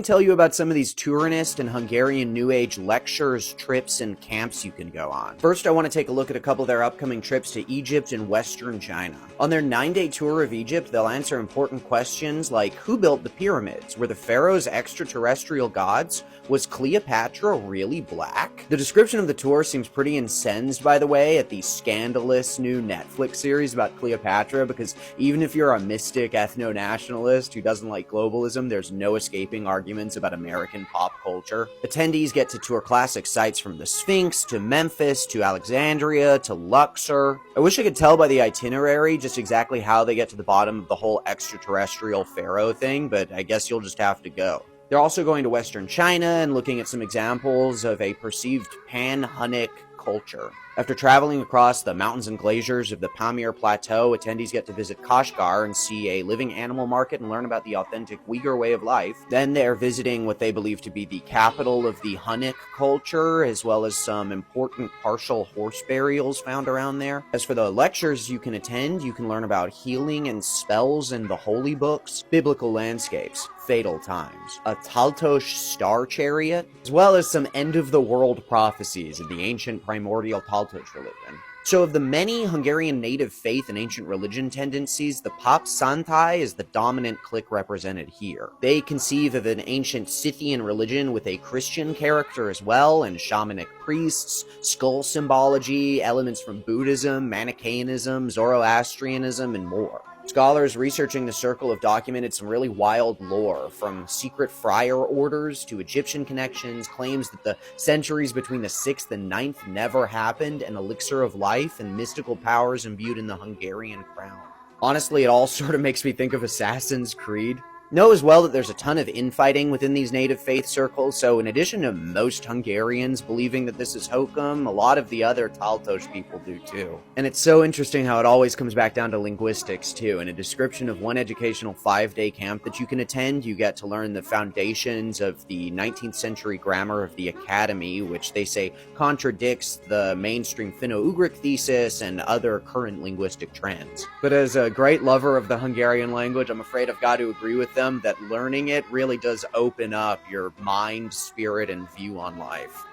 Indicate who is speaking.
Speaker 1: Tell you about some of these Turanist and Hungarian New Age lectures, trips, and camps you can go on. First, I want to take a look at a couple of their upcoming trips to Egypt and Western China. On their 9-day tour of Egypt, they'll answer important questions like, who built the pyramids? Were the pharaohs extraterrestrial gods? Was Cleopatra really black? The description of the tour seems pretty incensed, by the way, at the scandalous new Netflix series about Cleopatra, because even if you're a mystic ethno-nationalist who doesn't like globalism, there's no escaping arguments about American pop culture. Attendees get to tour classic sites from the Sphinx, to Memphis, to Alexandria, to Luxor. I wish I could tell by the itinerary just exactly how they get to the bottom of the whole extraterrestrial pharaoh thing, but I guess you'll just have to go. They're also going to Western China and looking at some examples of a perceived pan-Hunnic culture. After traveling across the mountains and glaciers of the Pamir Plateau, attendees get to visit Kashgar and see a living animal market and learn about the authentic Uyghur way of life. Then they're visiting what they believe to be the capital of the Hunnic culture, as well as some important partial horse burials found around there. As for the lectures you can attend, you can learn about healing and spells in the holy books, biblical landscapes, fatal times, a Taltosh star chariot, as well as some end-of-the-world prophecies of the ancient primordial Taltosh religion. So of the many Hungarian native faith and ancient religion tendencies, the Pap Santai is the dominant clique represented here. They conceive of an ancient Scythian religion with a Christian character as well, and shamanic priests, skull symbology, elements from Buddhism, Manichaeanism, Zoroastrianism, and more. Scholars researching the circle have documented some really wild lore, from secret friar orders to Egyptian connections, claims that the centuries between the 6th and 9th never happened, an elixir of life, and mystical powers imbued in the Hungarian crown. Honestly, it all sort of makes me think of Assassin's Creed. Know as well that there's a ton of infighting within these native faith circles, so in addition to most Hungarians believing that this is hokum, a lot of the other Taltosh people do too. And it's so interesting how it always comes back down to linguistics too. In a description of one educational 5-day camp that you can attend, you get to learn the foundations of the 19th century grammar of the academy, which they say contradicts the mainstream Finno-Ugric thesis and other current linguistic trends. But as a great lover of the Hungarian language, I'm afraid I've got to agree with them that learning it really does open up your mind, spirit, and view on life.